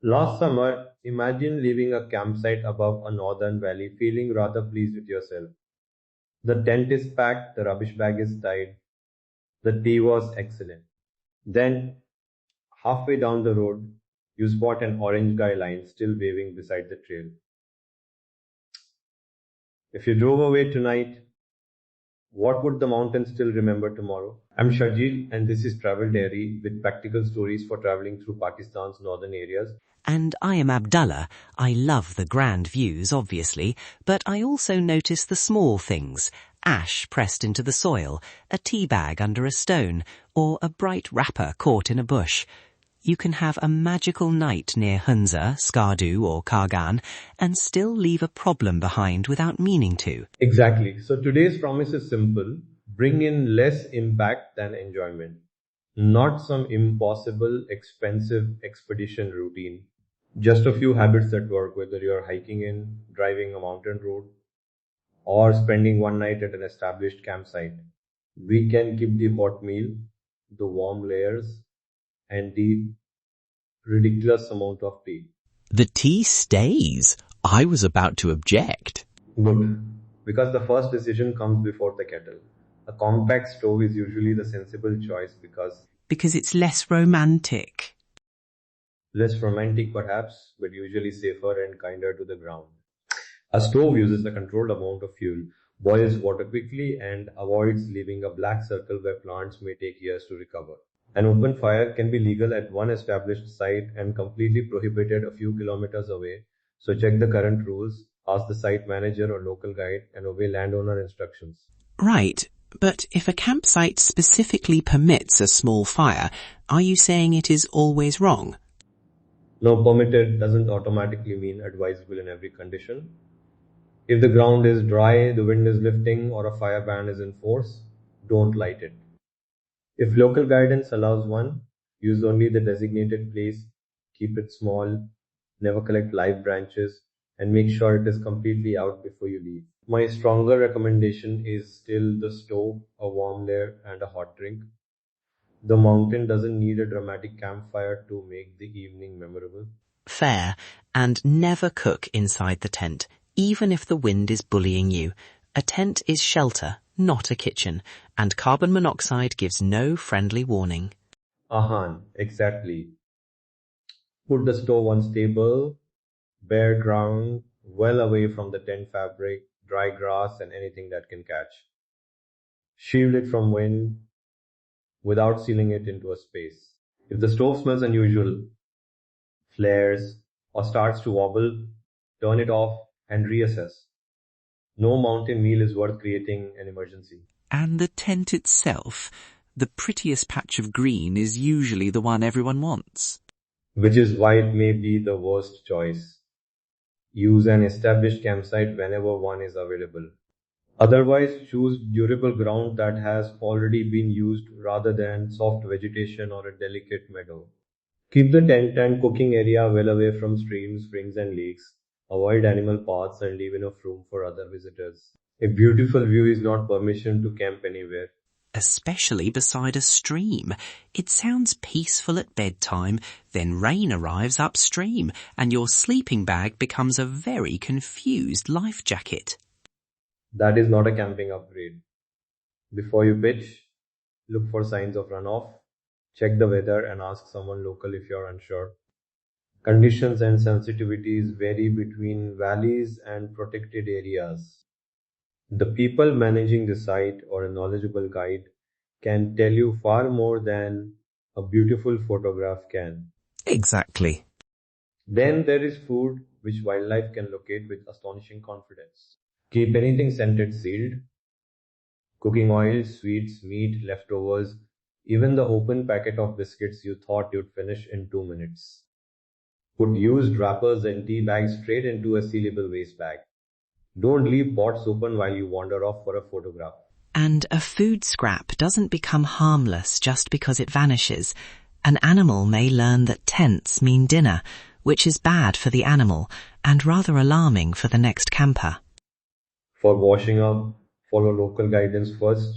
Last summer, imagine leaving a campsite above a northern valley feeling rather pleased with yourself. The tent is packed, the rubbish bag is tied, the tea was excellent. Then, halfway down the road, you spot an orange guy line still waving beside the trail. If you drove away tonight, what would the mountains still remember tomorrow? I'm Shajil, and this is Travel Diary with practical stories for traveling through Pakistan's northern areas. And I am Abdullah. I love the grand views, obviously, but I also notice the small things. Ash pressed into the soil, a tea bag under a stone, or a bright wrapper caught in a bush. You can have a magical night near Hunza, Skardu or Kargan and still leave a problem behind without meaning to. Exactly. So today's promise is simple: bring in less impact than enjoyment. Not some impossible, expensive expedition routine. Just a few habits that work, whether you're hiking in, driving a mountain road, or spending one night at an established campsite. We can keep the hot meal, the warm layers, and the ridiculous amount of tea. The tea stays. I was about to object. Good. Because the first decision comes before the kettle. A compact stove is usually the sensible choice Because it's less romantic. less romantic perhaps, but usually safer and kinder to the ground. A stove uses a controlled amount of fuel, boils water quickly, and avoids leaving a black circle where plants may take years to recover. An open fire can be legal at one established site and completely prohibited a few kilometers away, so check the current rules, ask the site manager or local guide, and obey landowner instructions. Right, but if a campsite specifically permits a small fire, are you saying it is always wrong? No, permitted doesn't automatically mean advisable in every condition. If the ground is dry, the wind is lifting, or a fire ban is in force, don't light it. If local guidance allows one, use only the designated place, keep it small, never collect live branches, and make sure it is completely out before you leave. My stronger recommendation is still the stove, a warm layer, and a hot drink. The mountain doesn't need a dramatic campfire to make the evening memorable. Fair. And never cook inside the tent, even if the wind is bullying you. A tent is shelter, not a kitchen, and carbon monoxide gives no friendly warning. Ahan, exactly. Put the stove on stable, bare ground, well away from the tent fabric, dry grass, and anything that can catch. Shield it from wind without sealing it into a space. If the stove smells unusual, flares, or starts to wobble, turn it off and reassess. No mountain meal is worth creating an emergency. And the tent itself, the prettiest patch of green is usually the one everyone wants. Which is why it may be the worst choice. Use an established campsite whenever one is available. Otherwise, choose durable ground that has already been used rather than soft vegetation or a delicate meadow. Keep the tent and cooking area well away from streams, springs, and lakes. Avoid animal paths and leave enough room for other visitors. A beautiful view is not permission to camp anywhere. Especially beside a stream. It sounds peaceful at bedtime, then rain arrives upstream, and your sleeping bag becomes a very confused life jacket. That is not a camping upgrade. Before you pitch, look for signs of runoff, check the weather, and ask someone local if you're unsure. Conditions and sensitivities vary between valleys and protected areas. The people managing the site or a knowledgeable guide can tell you far more than a beautiful photograph can. Exactly. Then there is food, which wildlife can locate with astonishing confidence. Keep anything scented sealed. Cooking oil, sweets, meat, leftovers, even the open packet of biscuits you thought you'd finish in 2 minutes. Put used wrappers and tea bags straight into a sealable waste bag. Don't leave pots open while you wander off for a photograph. And a food scrap doesn't become harmless just because it vanishes. An animal may learn that tents mean dinner, which is bad for the animal and rather alarming for the next camper. For washing up, follow local guidance first.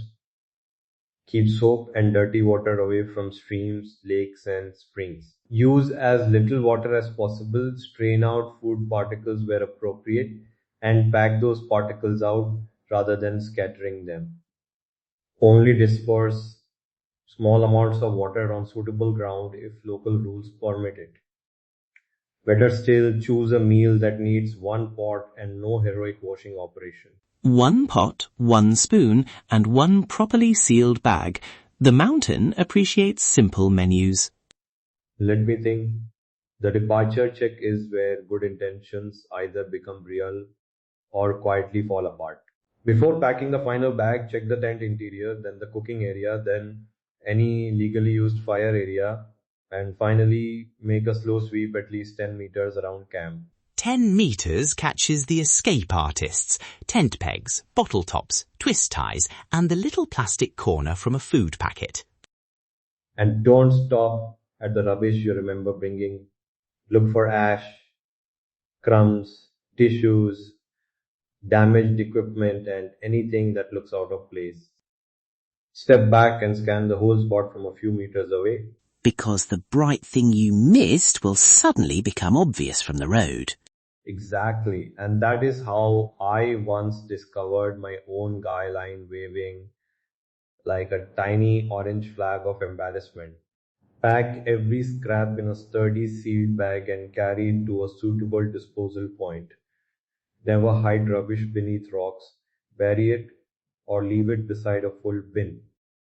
Keep soap and dirty water away from streams, lakes, and springs. Use as little water as possible, strain out food particles where appropriate, and pack those particles out rather than scattering them. Only disperse small amounts of water on suitable ground if local rules permit it. Better still, choose a meal that needs one pot and no heroic washing operation. One pot, one spoon, and one properly sealed bag. The mountain appreciates simple menus. Let me think. The departure check is where good intentions either become real or quietly fall apart. Before packing the final bag, check the tent interior, then the cooking area, then any legally used fire area, and finally make a slow sweep at least 10 meters around camp. 10 metres catches the escape artists, tent pegs, bottle tops, twist ties, and the little plastic corner from a food packet. And don't stop at the rubbish you remember bringing. Look for ash, crumbs, tissues, damaged equipment, and anything that looks out of place. Step back and scan the whole spot from a few meters away. Because the bright thing you missed will suddenly become obvious from the road. Exactly. And that is how I once discovered my own guy line waving like a tiny orange flag of embarrassment. Pack every scrap in a sturdy sealed bag and carry it to a suitable disposal point. Never hide rubbish beneath rocks, bury it, or leave it beside a full bin.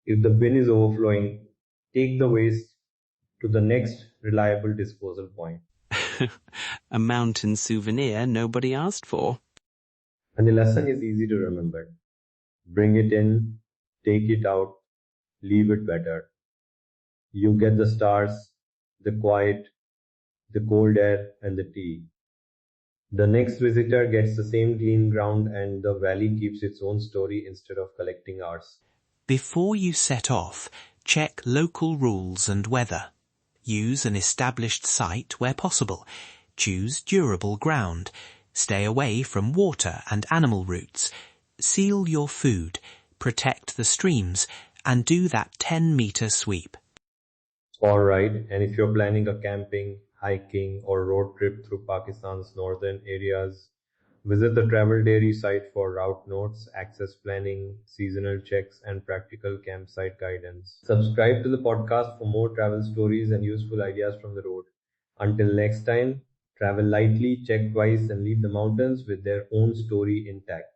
If the bin is overflowing, take the waste to the next reliable disposal point. A mountain souvenir nobody asked for. And the lesson is easy to remember. Bring it in, take it out, leave it better. You get the stars, the quiet, the cold air, and the tea. The next visitor gets the same clean ground and the valley keeps its own story instead of collecting ours. Before you set off, check local rules and weather. Use an established site where possible. Choose durable ground. Stay away from water and animal routes. Seal your food. Protect the streams. And do that 10-meter sweep. Alright, and if you're planning a camping, hiking, or road trip through Pakistan's northern areas, visit the Travel Dairy site for route notes, access planning, seasonal checks, and practical campsite guidance. Subscribe to the podcast for more travel stories and useful ideas from the road. Until next time, travel lightly, check twice, and leave the mountains with their own story intact.